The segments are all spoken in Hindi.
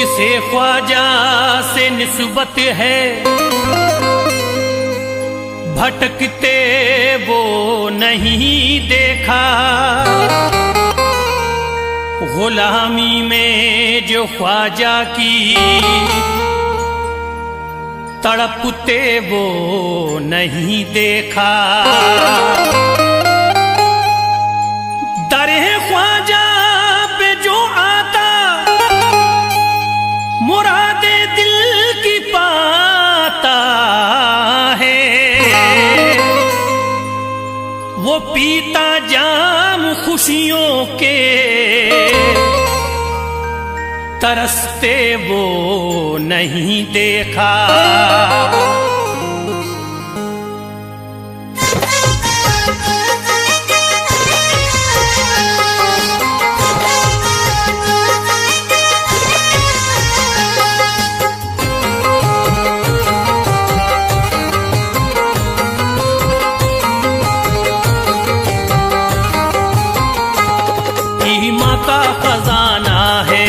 जिसे ख्वाजा से निस्बत है, भटकते वो नहीं देखा। गुलामी में जो ख्वाजा की तड़पते वो नहीं देखा। दरे ख्वाजा पे जो आता मुरादे दिल की पाता है। वो पीता जाम खुशियों के, तरसते वो नहीं देखा। ईमा का खजाना है,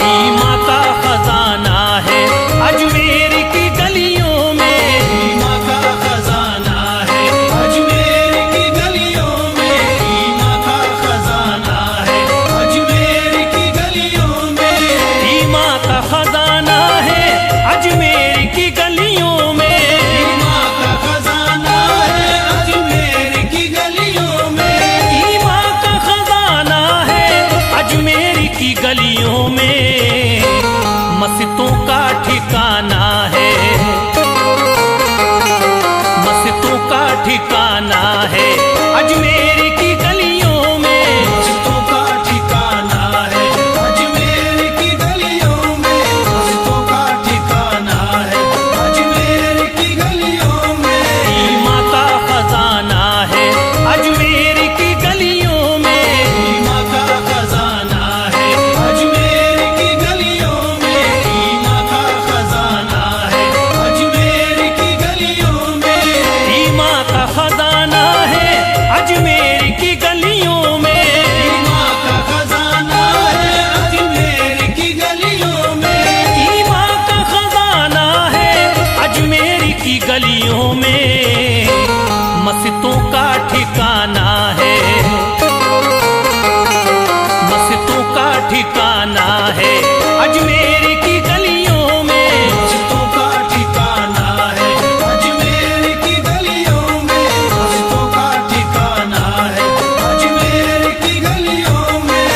ईमा का खजाना है अजमेर की गलियों में। ईमा का खजाना है अजमेर की गलियों में। ईमा का खजाना है अजमेर की गलियों में। ईमा का खजाना है अजमेर की गलियों में। ईमा का खजाना है अजमेर की गलियों में। ईमा का खजाना है अजमेर की गलियों में। मस्जिदों का ठिकाना है, मस्जिदों का ठिकाना है अजमेर की गलियों में। मस्जिदों का ठिकाना है अजमेर की गलियों में। मस्जिदों का ठिकाना है अजमेर की गलियों में। ईमा का खजाना है अजमेर की गलियों में। ईमा का खजाना है अजमेर की गलियों में। ईमा का खजाना है अजमेर की गलियों में। ईमा का खजाना है अजमेर की गलियों में। ईमा का खजाना है अजमेर की गलियों में। ईमा का खजाना है अजमेर की गलियों में। मस्जिदों का ठिकाना है, मस्जिदों का ठिकाना है अजमेर की गलियों में। मस्जिदों का ठिकाना है अजमेर की गलियों में। मस्जिदों का ठिकाना है अजमेर की गलियों में।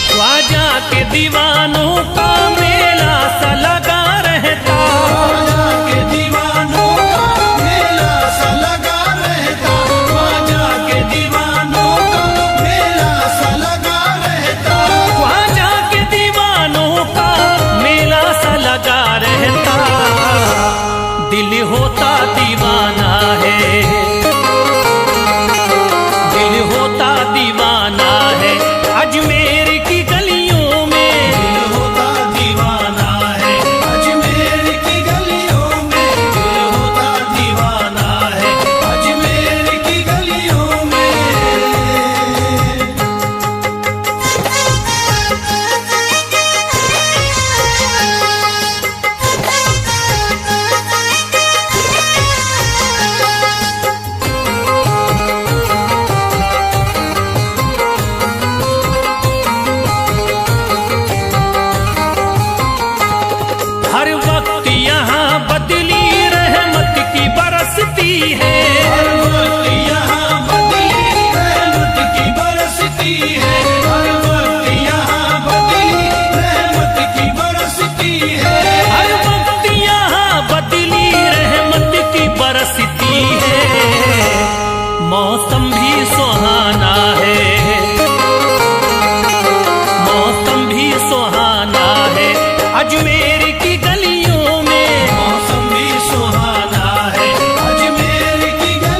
ख्वाजा के दीवानों का मेला सा लगा रहता। ख्वाजा के दीवानों का मेला सा लगा रहता। ख्वाजा के दीवानों का मेला सा लगा रहता। ख्वाजा के दीवानों का मेला सा लगा रहता। दिल होता दीवाना है, दिल होता दीवाना है अजमेर की गलियों में। दिल होता दीवाना है अजमेर की गलियों में। दिल होता दीवाना है अजमेर की गलियों में। हर वक्त यहाँ बदली रहमत की बरसती है। हर वक्त यहाँ बदली रहमत की बरसती है। हर वक्त यहाँ बदली रहमत की बरसती है। हर वक्त यहाँ बदली रहमत की बरसती है। मौसम भी सुहाना है, मौसम भी सुहाना है अजमेर की गलियों में। मौसम भी सुहाना है अजमेर की गलियों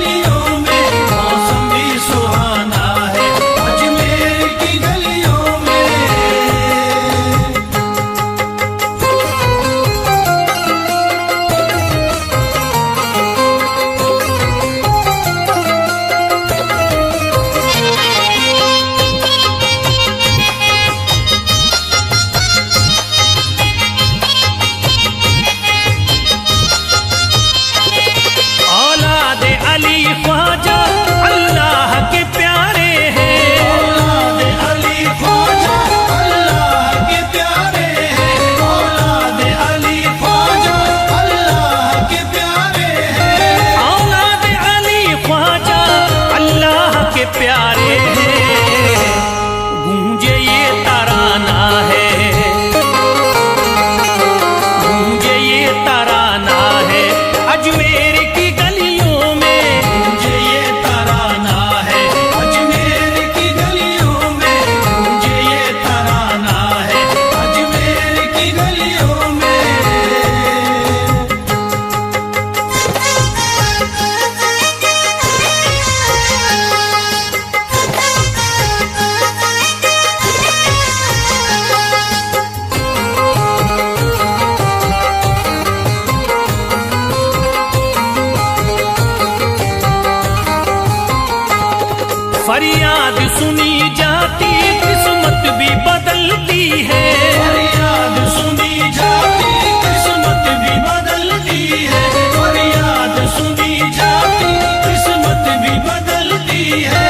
फरियाद सुनी जाती किस्मत भी बदलती है, फरियाद सुनी जाती किस्मत भी बदलती है, फरियाद सुनी जाती किस्मत भी बदलती है,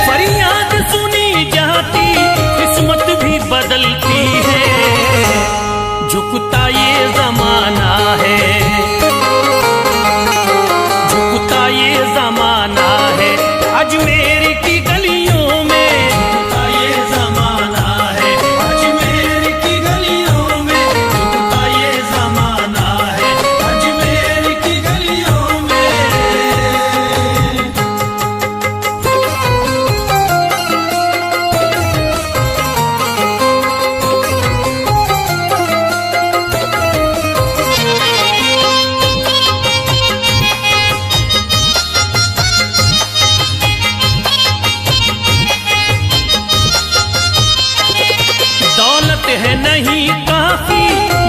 फरियाद सुनी जाती किस्मत भी बदलती है। झुकता ये जमाना है, झुकता ये जमाना है, अजमेर की गलियों में झुकता ये जमाना है, अजमेर की गलियों में झुकता ये जमाना है, अजमेर की गलियों में। दौलत है नहीं काफी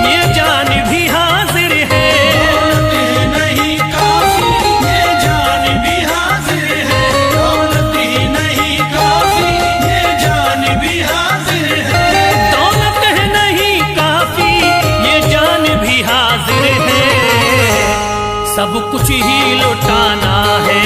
ये जान भी हाजिर है, दौलत है नहीं काफी ये जान भी हाजिर है, दौलत ही नहीं काफी ये जान भी हाजिर है, दौलत है नहीं काफी ये जान भी हाजिर है। सब कुछ ही लुटाना है,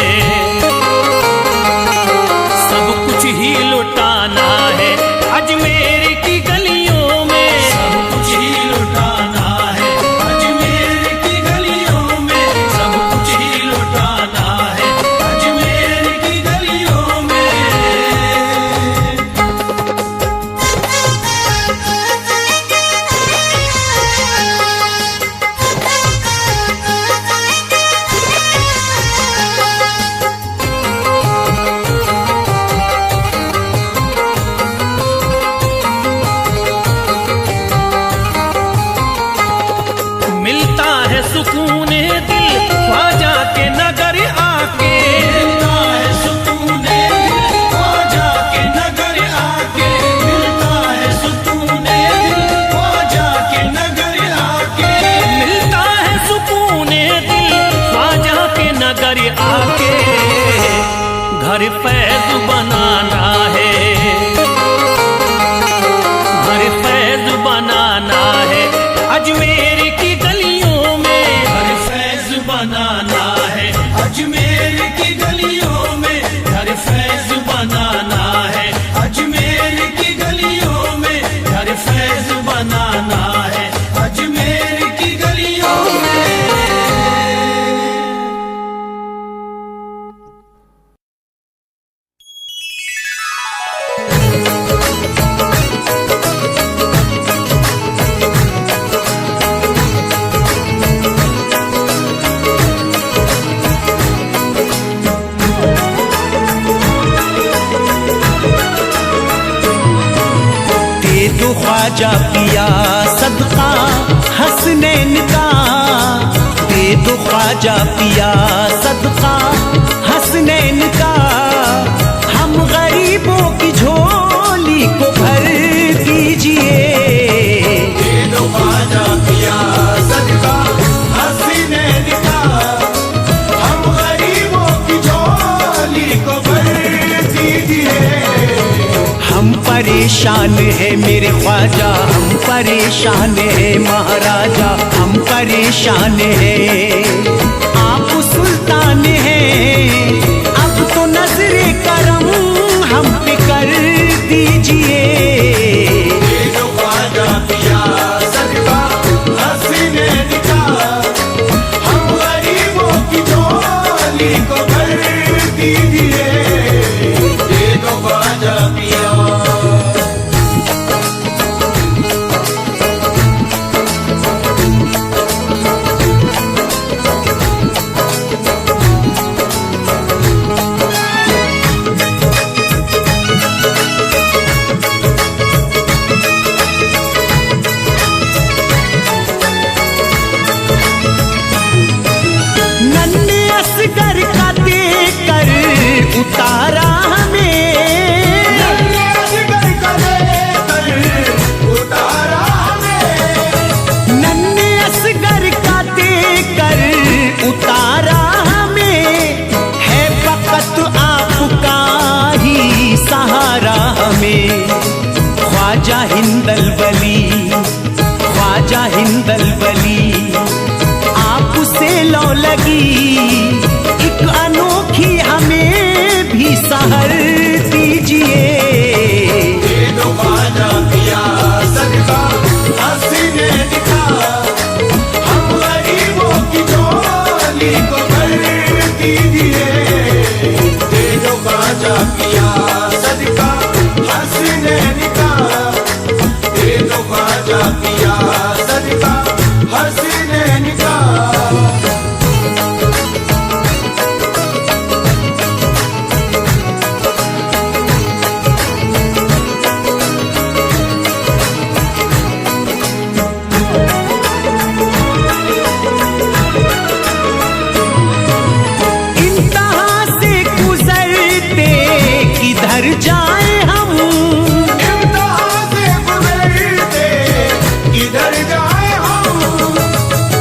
सब कुछ ही लुटाना है, अजमेर की गलियों में सब कुछ ही लुटाना है, अजमेर की गलियों में सब कुछ ही लुटाना है, अजमेर की गलियों में। मिलता है सुकून दिल ख्वाजा के नगर आके, मिलता है सुकून दिल ख्वाजा के नगर आके, मिलता है सुकून दिल ख्वाजा के नगर आके, मिलता है सुकून दिल ख्वाजा के नगर आके। घर फैज बनाना है, घर फैज बनाना है, अजमेर की गलियों में घर फैज बनाना है, अजमेर की गलियों में घर फैज बनाना है, अजमेर की गलियों में घर फैज बनाना है, अजमेर की गलियों में। दो ख्वाजा पिया सदका हसनैन का, दे दो ख्वाजा पिया सदका हसनैन का, हम गरीबों की झोली को भर दीजिए। दे दो ख्वाजा पिया सदका हसनैन का, हम गरीबों की झोली को भर दीजिए। हम परेशान है मेरे ख्वाजा, हम परेशान है महाराजा, हम परेशान है। आप सुल्तान हैं, अब तो नजरे करम हम पे कर दीजिए। हम गरीबों की झोली को भर दीजिए। दे दो ख्वाजा पिया। एक अनोखी हमें भी सहर दीजिए। दे दो ख्वाजा पिया सदका हसीने दिखा, हम गरीबों की झोली को भर दीजिए। दे दो ख्वाजा पिया सदका हसीने दिखा, दे दो ख्वाजा पिया सदका हसीने दिखा। किधर जाए हम, इम्तिहान से गुजरते किधर जाए हम,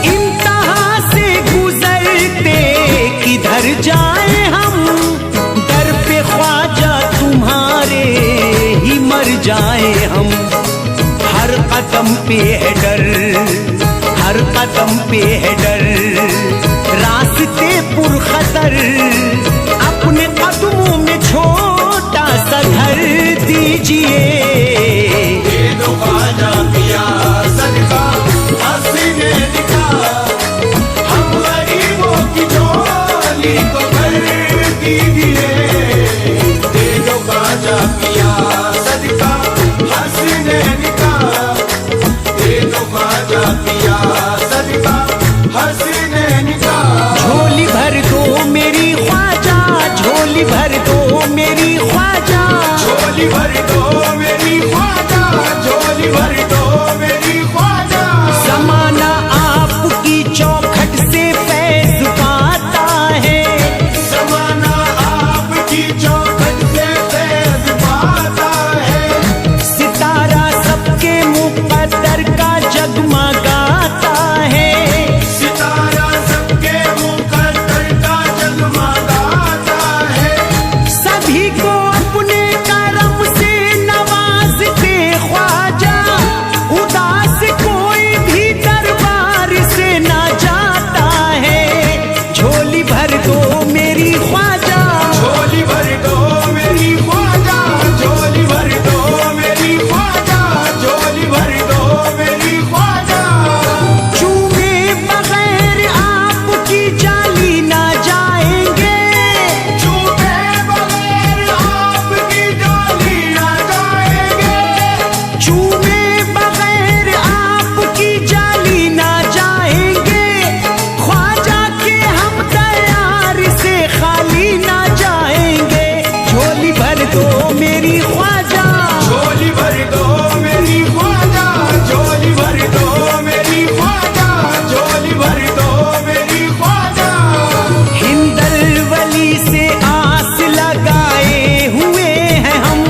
इम्तिहान से गुजरते किधर जाए हम। दर पे ख्वाजा तुम्हारे ही मर जाए हम। हर कदम पे है डर, हर कदम पे है डर, रास्ते पुरखतर, अपने कदमों में छोटा सा घर दीजिए। दे दो ख्वाजा पिया सदका हसीने दिखा, हम गरीबों की झोली को भर दीजिए। दे दो ख्वाजा पिया सदका हसीने दिखा, दे दो ख्वाजा पिया सदका हसीने दिखा। झोली भर दो मेरी ख्वाजा, झोली भर दो मेरी ख्वाजा, झोली भर दो मेरी ख्वाजा, झोली भर दो मेरी ख्वाजा। ज़माना आपकी चौखट से फैज़ पाता है, ज़माना आपकी चौखट से फैज़ पाता है। सितारा सबके मुक़द्दर का जगमगाता है, सितारा सबके मुक़द्दर का जगमगाता है। सभी को अपने करम से नवाजते ख्वाजा, उदास कोई भी दरबार से ना जाता है। झोली भर दो मेरी ख्वाजा, झोली भर दो मेरी ख्वाजा, झोली भर दो मेरी ख्वाजा, झोली भर दो मेरी ख्वाजा। चूमे बगैर आपकी जाली ना जाएंगे, चूमे बगैर आपकी जाली ना जाएंगे, चूमे बगैर आपकी जाली ना जाएंगे। ख्वाजा के हम तैयार से खाली ना जाएंगे। झोली भर दो मेरी ख्वाजा, झोली भर दो मेरी ख्वाजा, झोली भर दो मेरी ख्वाजा, झोली भर दो मेरी ख्वाजा। हिंदल वली से आस लगाए हुए हैं हम,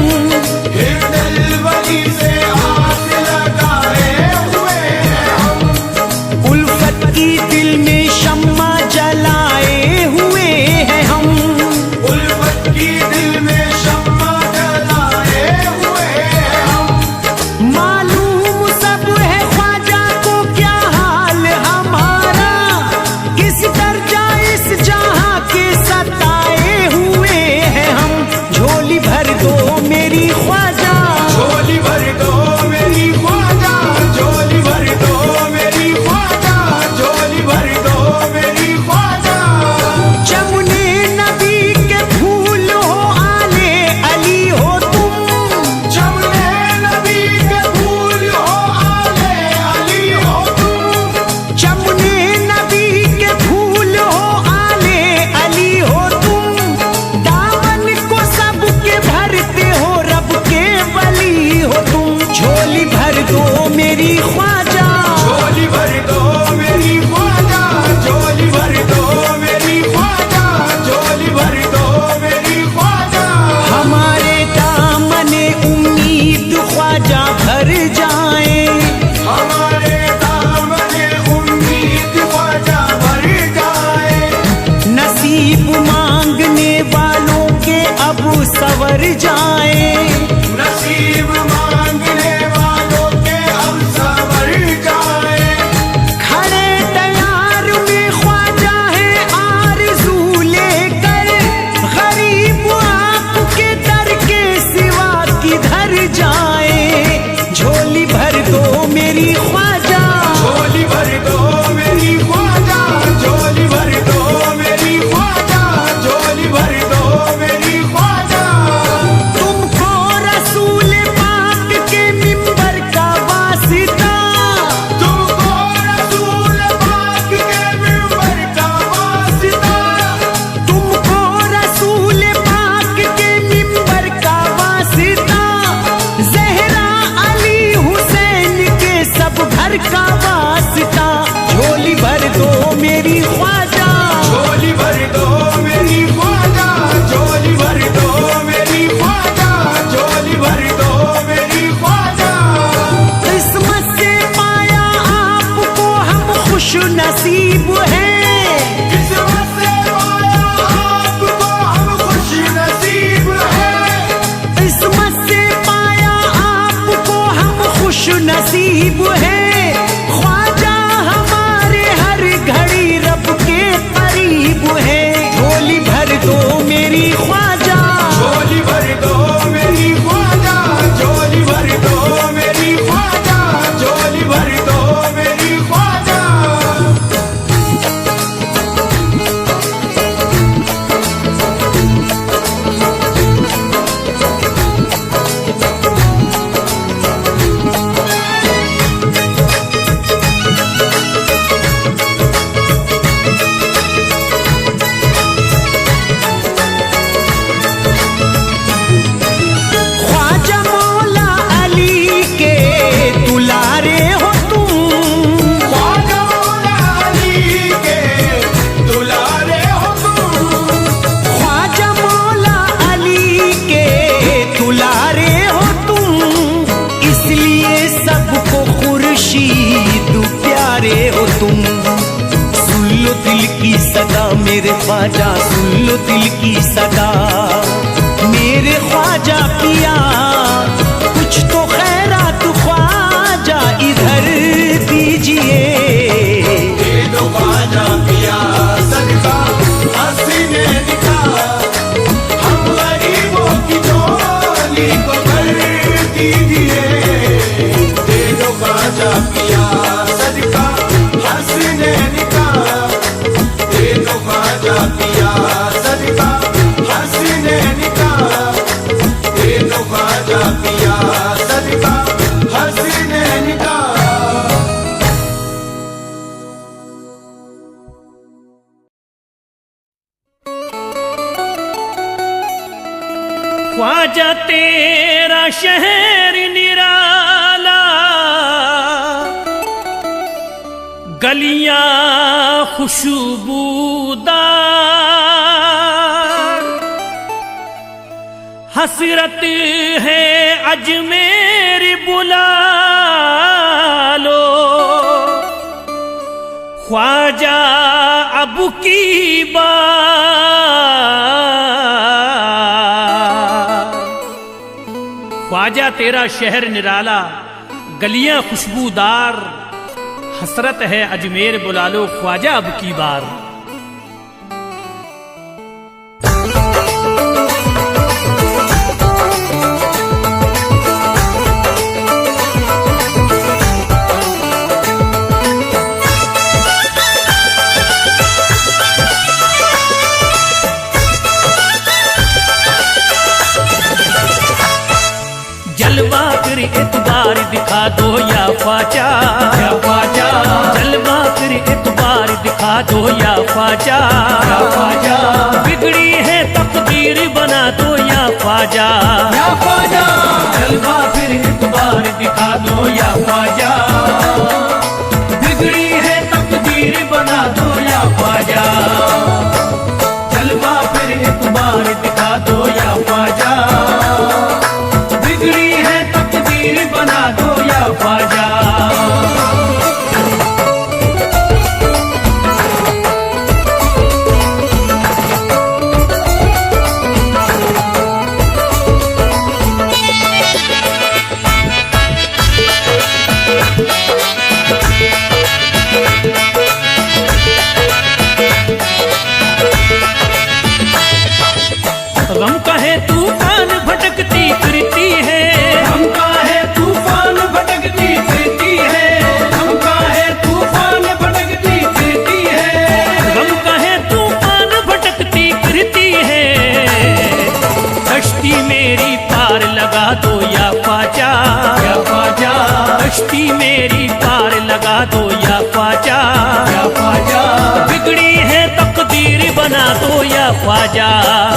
हिंदल वली से आस लगाए हुए हैं हम। उल्फत की दिल में शम्मा जलाए हुए हैं हम, उल्फत की दिल में शम्मा जलाए हुए हैं हम। मालूम सब है ख्वाजा को क्या हाल हमारा, किस दर्जा इस जहां के सताए हुए हैं हम। झोली भर दो मेरी ख्वाजा, झोली भर दो मेरी ख्वाजा, झोली भर दो मेरी ख्वाजा, झोली भर दो मेरी भर दो मेरी ख्वाजा, झोली भर दो मेरी ख्वाजा, झोली भर दो मेरी ख्वाजा, झोली भर दो मेरी ख्वाजा। किस्मत से पाया आपको हम खुश नसीब हैं, किस्मत से पाया आपको हम खुश नसीब हैं, किस्मत से पाया आपको हम खुश नसीब हैं। ख्वाजा हमारे हर घड़ी रब के करीब है। झोली भर दो मेरी ख्वाजा, झोली भर दो मेरी ख्वाजा, झोली भर दो मेरी ख्वाजा, झोली भर दो मेरी ख्वाजा। ख्वाजा मौला अली के दुलारे हो तुम, ख्वाजा मौला अली के दुलारे हो तुम, ख्वाजा मौला अली के दुलारे हो तुम, इसलिए सबको खुर्शीद प्यारे हो तुम। सुन लो दिल की सदा मेरे ख्वाजा, सुन लो दिल की सदा मेरे ख्वाजा पिया, कुछ तो खैरात ख्वाजा इधर दीजिए। दे दो ख्वाजा पिया सदका हसीने निकाह, हम गरीबों की झोली को भर दीजिए। दे दो ख्वाजा पिया सदका हसीने निकाह, दे दो ख्वाजा पिया सदका हसीने निकाह, दे दो ख्वाजा पिया सदका हसीने निकाह। ख्वाजा तेरा शहर निराला, गलियां खुशबूदार, हसरत है अजमेर बुला लो, ख्वाजा अब की बार। ख्वाजा तेरा शहर निराला, गलियां खुशबूदार, हसरत है अजमेर बुला लो, ख्वाजा अब की बार। जलवा फिर एतबार दिखा दो या ख्वाजा, या ख्वाजा। जलवा फिर एतबार दिखा दो या ख्वाजा, या ख्वाजा। बिगड़ी है तकदीर बना दो या ख्वाजा, या ख्वाजा। जलवा फिर एतबार दिखा दो या ख्वाजा, बिगड़ी है तकदीर बना दो या ख्वाजा। जलवा फिर एतबार दिखा दो या ख्वाजा, बिगड़ी है तकदीर बना दो या ख्वाजा। गम का है तूफान भटकती फिरती है, गम का है तूफान भटकती फिरती है, गम का है तूफान भटकती फिरती है, गम का है तूफान भटकती फिरती है। कश्ती मेरी पार लगा दो या ख्वाजा, या ख्वाजा। कश्ती मेरी पार लगा दो या ख्वाजा, या ख्वाजा। बिगड़ी है तकदीर बना दो या ख्वाजा,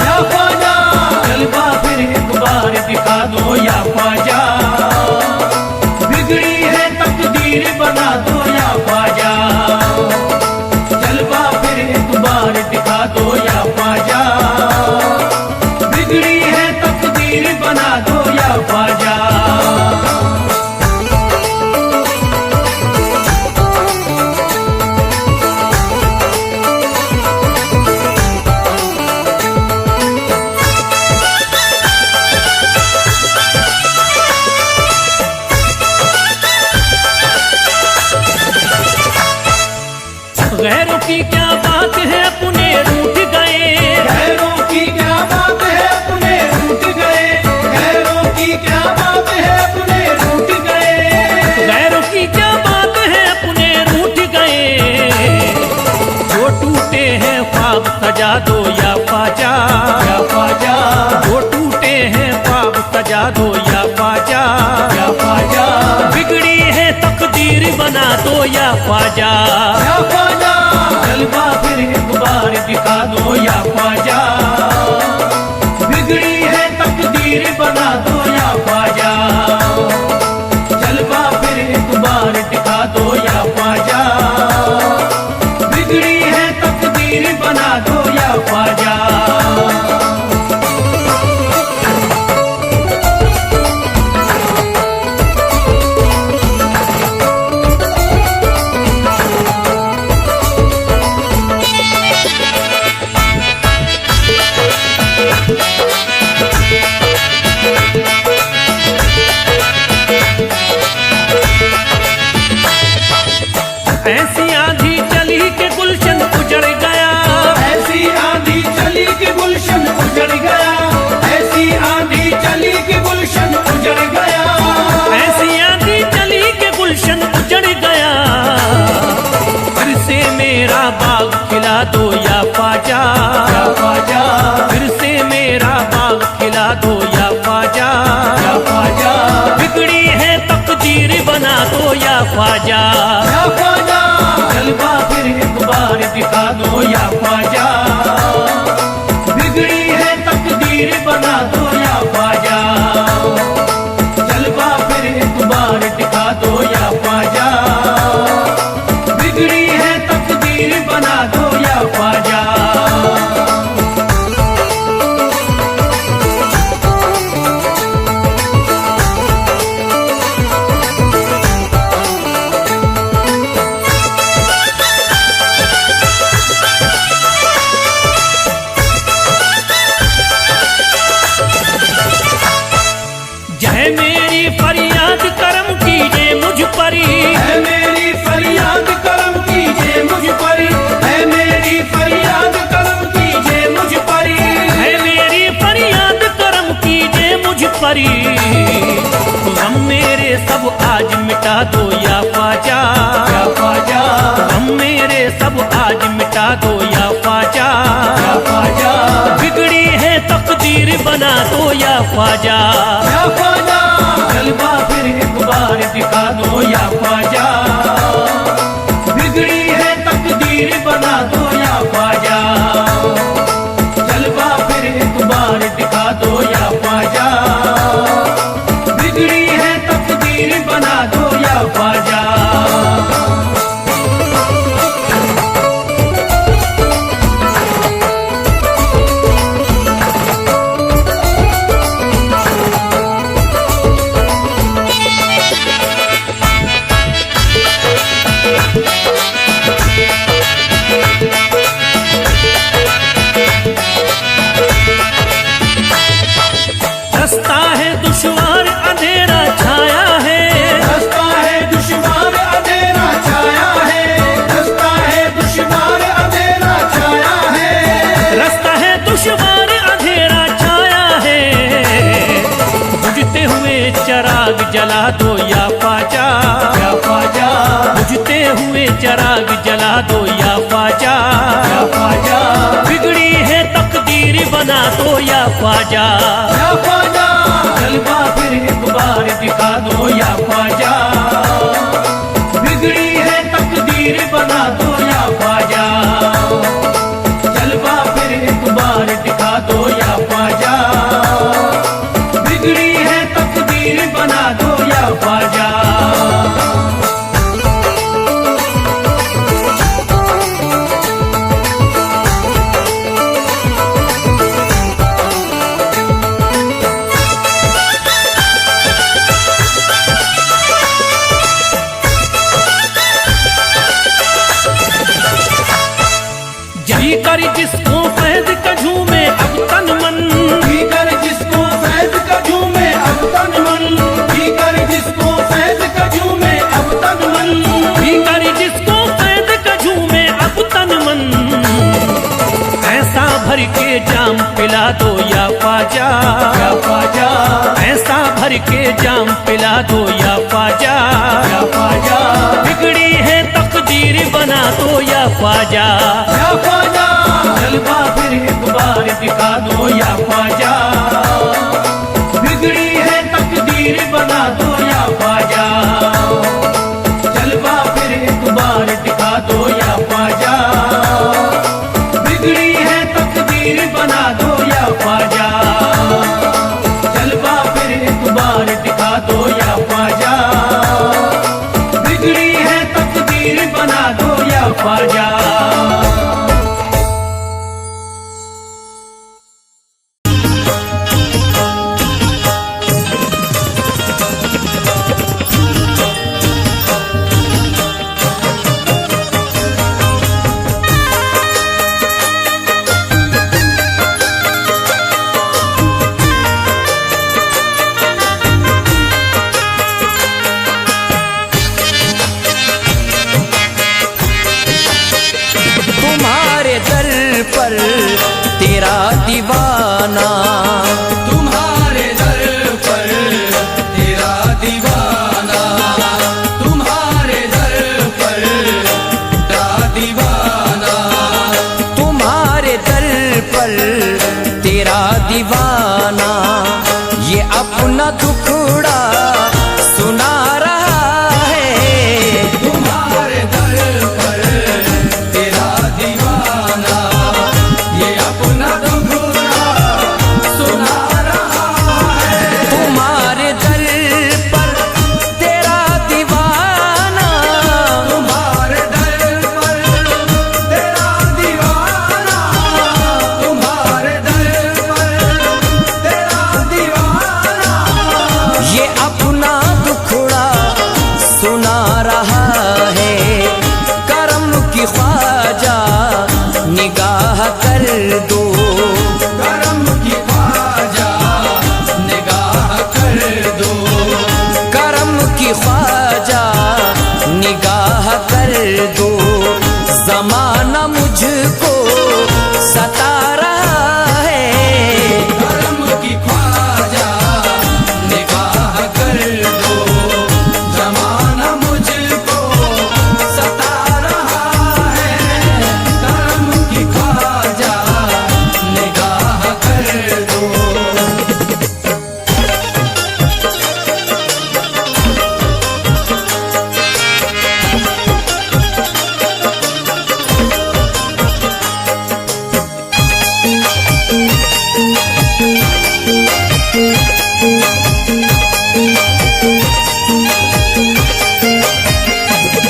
या ख्वाजा। जलवा फिर एक बार दिखा दो या ख्वाजा, बिगड़ी है तकदीर बना दो या ख्वाजा। गैरों की क्या बात है अपने रूठ गए, गैरों की क्या बात है अपने रूठ गए, गैरों की क्या बात है अपने रूठ गए, गैरों की क्या बात है अपने रूठ गए। जो टूटे हैं ख्वाब सजा दो या ख्वाजा, या ख्वाजा, जो टूटे हैं ख्वाब सजा दो या ख्वाजा, या ख्वाजा, बिगड़ी है तकदीर बना दो या ख्वाजा, या ख्वाजा, जलवा फिर एक बार दिखा दो या ख्वाजा, बिगड़ी है तकदीर बना दो या ख्वाजा, जलवा फिर एक बार दिखा दो या ख्वाजा, बिगड़ी है तकदीर बना दो या ख्वाजा। ऐसी आंधी चली के गुलशन उजड़ गया, ऐसी आंधी चली कि गुलशन उजड़ गया, ऐसी आंधी चली कि गुलशन उजड़ गया, ऐसी आंधी चली के गुलशन उजड़ गया। फिर से मेरा बाग खिला दो या ख्वाजा, या ख्वाजा, फिर से मेरा बाग खिला दो या ख्वाजा, या ख्वाजा, बिगड़ी है तकदीर बना दो या ख्वाजा, या ख्वाजा, जलवा फिर एक बार दिखा दो या ख्वाजा, बिगड़ी है तकदीर बना दो या ख्वाजा, जलवा फिर एक बार दिखा दो या ख्वाजा, बिगड़ी है तकदीर बना दो या ख्वाजा। जय मेरी फरियाद करम कीजिए मुझ परी, है मेरी फरियाद करम कीजिए मुझ पर, है मेरी फरियाद करम कीजिए मुझ पर, है मेरी फरियाद करम कीजिए मुझ परी। हम मेरे सब आज मिटा दो या ख्वाजा, या ख्वाजा, हम मेरे सब आज मिटा दो या ख्वाजा, या ख्वाजा, बिगड़ी है तकदीर बना दो या ख्वाजा, या ख्वाजा, जलवा फिर एक बार दिखा दो या ख्वाजा, बिगड़ी है तकदीर बना दो या ख्वाजा, जलवा फिर एक बार दिखा दो या ख्वाजा, बिगड़ी है तकदीर बना दो या ख्वाजा। रास्ता है दुश्वार अंधेरा छाया है, रास्ता है दुश्वार अंधेरा छाया है, रास्ता है दुश्वार अंधेरा छाया है, रास्ता है दुश्वार अंधेरा छाया है। बुझते हुए चराग जला दो या ख्वाजा, या ख्वाजा, बुझते हुए चराग जला दो या ख्वाजा, या ख्वाजा, बिगड़ी है तकदीर बना दो या ख्वाजा, या ख्वाजा, जलवा फिर एक बार दिखा दो या ख्वाजा, बिगड़ी है तकदीर बना दो या ख्वाजा, जलवा फिर एक बार दिखा दो या ख्वाजा, बिगड़ी है तकदीर बना दो या ख्वाजा। जी कर जिसको फैज का झूमे अब तन मन, भीतर जिसको फैज का झूमे अब तन मन, भीतर जिसको फैज का झूमे अब तन मन, जी कर जिसको फैज का झूमे अब तन जाम पिला दो या ख्वाजा, या ख्वाजा, ऐसा भर के जाम पिला दो या ख्वाजा, या ख्वाजा, बिगड़ी है तकदीर बना दो या ख्वाजा, या ख्वाजा, जलवा फिर एक बार दिखा दो या ख्वाजा, बिगड़ी है तकदीर बना दो या ख्वाजा, जलवा फिर एक बार दिखा दो या ख्वाजा, बिगड़ी है तकदीर बना दो या ख्वाजा, जलवा फिर एक बार दिखा दो या ख्वाजा, बिगड़ी है तकदीर बना दो या ख्वाजा। तुम्हारे दर पर तेरा दीवाना, तुम्हारे दर पर तेरा दीवाना, तुम्हारे दर पर तेरा दीवाना, तुम्हारे दर पर तेरा दीवाना, ये अपना दुखड़ा सुना रहा है। तुम्हारे दर पर तेरा दीवाना, ये अपना दुखड़ा सुना रहा है। तुम्हारे दर पर तेरा दीवाना, तुम्हारे दर पर तेरा दीवाना, तुम्हारे दर पर तेरा दीवाना, ये अपना दुखड़ा सुना रहा है। करम की ख्वाजा निगाह कर दो, करम की ख्वाजा निगाह कर दो, करम की ख्वाजा निगाह कर दो। जमाना मुझको सता रहा है। करम की ख्वाजा निगाह कर दो, जमाना मुझको सता रहा है। करम की ख्वाजा निगाह कर दो।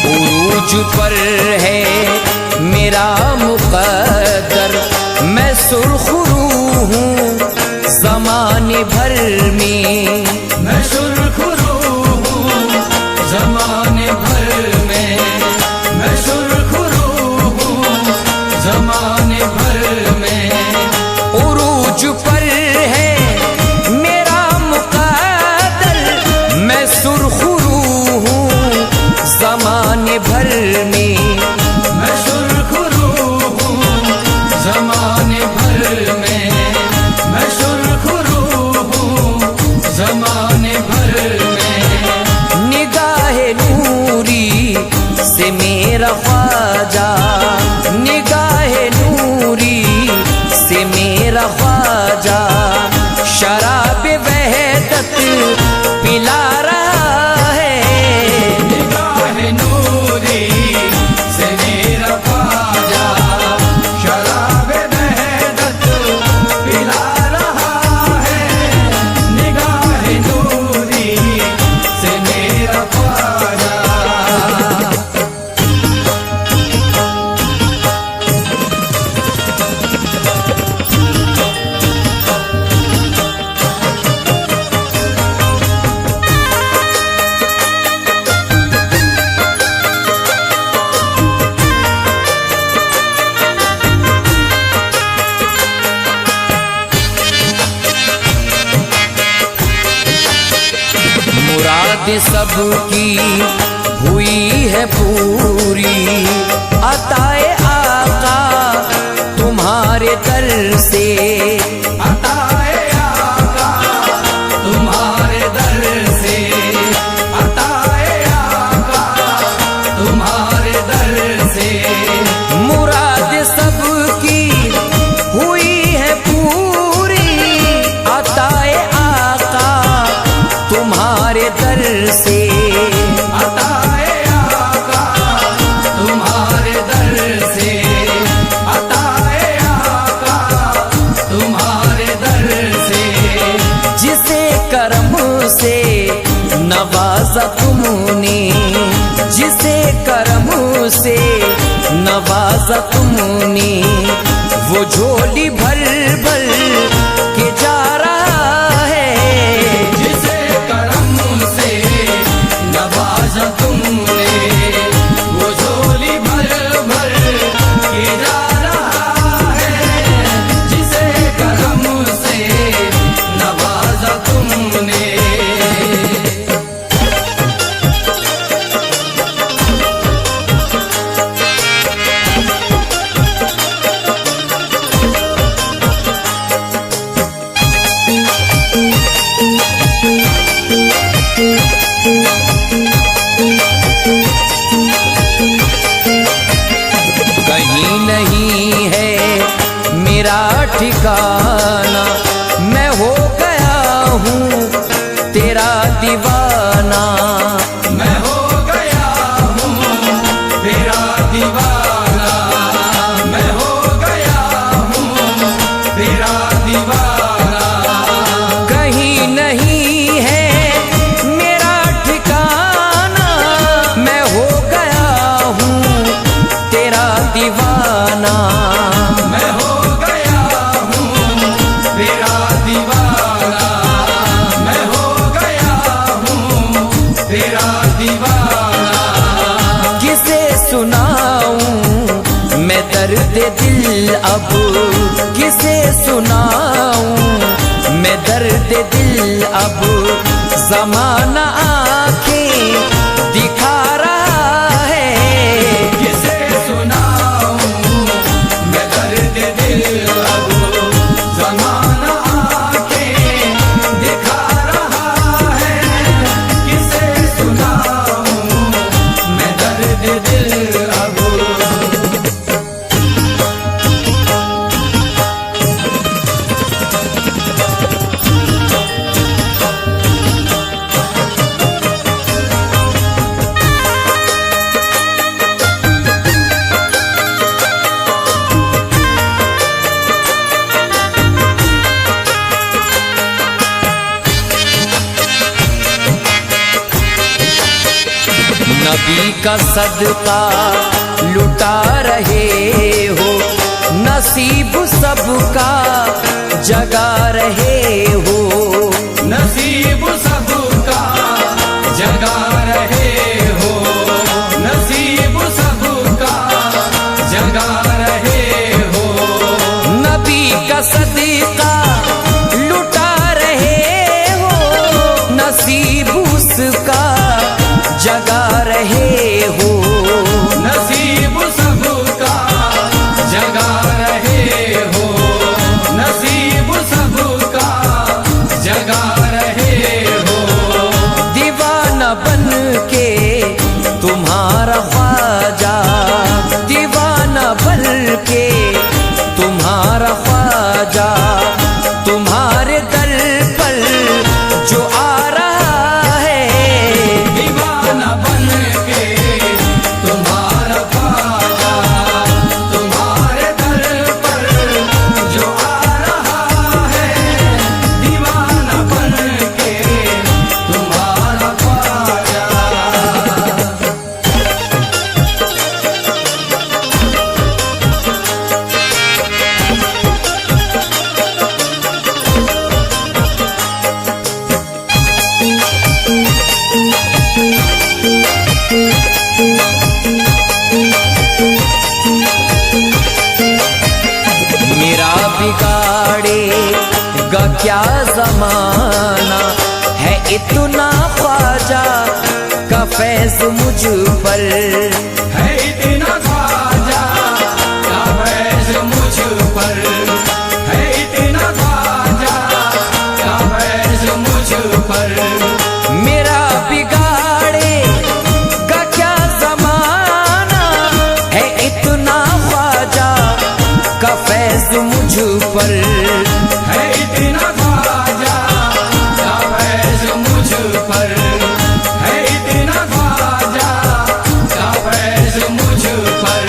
उरूज पर है मेरा मुक़द्दर, मैं सुरखरू हूँ ज़माने भर में। मैं सुरखरू हूँ ज़माने भर में, मैं सुरखरू हूँ ज़माने भर में। उरूज पर है मेरा मुक़द्दर, मैं सुरखरू हूँ ज़माने भर में। मैं सुरखरू हूँ ज़माने भर में, मैं सुरखरू हूँ ज़माने भर में। निगाहे नूरी से मेरा ख्वाजा, निगाहे नूरी से मेरा ख्वाजा, शराब वहदत पिला रहा है। निगाह नूरी से मेरा ख्वाजा, शराब वहदत पिला रहा है। निगाह नूरी से मेरा ख्वाजा। मुराद सबकी हुई है पूरी, अताए आका तुम्हारे दर से नवाजा तुमने, वो झोली भर भर के जा रहा है। जिसे करम से नवाजा तुमने, वो झोली भर भर के जा रहा है। जिसे करम से नवाजा तुमने। कहीं नहीं है मेरा ठिकाना, मैं हो गया हूँ तेरा दीवाना। मैं हो गया हूँ तेरा दीवाना। मैं हो गया हूँ तेरा दीवाना। कहीं नहीं है मेरा ठिकाना, मैं हो गया हूँ तेरा दीवाना। मैं हो गया हूँ तेरा दीवाना। मैं हो गया हूँ तेरा दीवाना। किसे सुनाऊं मैं दर्द दिल अब, किसे सुनाऊं मैं दर्द दिल अब। ज़माना आंखें दिखा रहा है। किसे सुनाऊं मैं दर्द दिल अब। ज़माना आंखें दिखा रहा है। किसे सुनाऊं मैं दर्द दिल अब। नबी का सदका लुटा रहे हो, नसीब सबका जगा रहे हो। नसीब सबका जगा रहे हो। नसीब सबका जगा रहे हो। नबी का सदका लुटा रहे हो, नसीब उसका जगा रहे हो। नसीब सबका जगा रहे हो। नसीब सबका जगा रहे हो। दीवाना बन के तुम्हारा ख्वाजा, दीवाना बन के तुम्हारा ख्वाजा, तुम्हारे दर पर जो आ रहा है। दीवाना बन के तुम्हारा ख्वाजा, तुम्हारे दर पर जो आ रहा है। दीवाना बन के तुम्हारा ख्वाजा। मेरा बिगाड़ेगा क्या जमाना, है इतना ख्वाजा का फैज़ मुझ पर। है इतना ख्वाजा का फैज़ मुझ पर। है इतना ख्वाजा का फैज़ मुझ पर। मेरा बिगाड़ेगा क्या जमाना, है इतना ख्वाजा का फैज़ मुझ पर। है इतना ख्वाजा का फैज़ मुझ पर। है इतना ख्वाजा का फैज़ मुझ पर।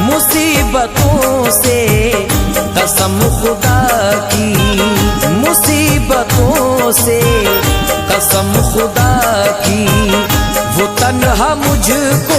मुसीबतों से कसम खुदा की, मुसीबतों से कसम खुदा की, वो तन्हा मुझको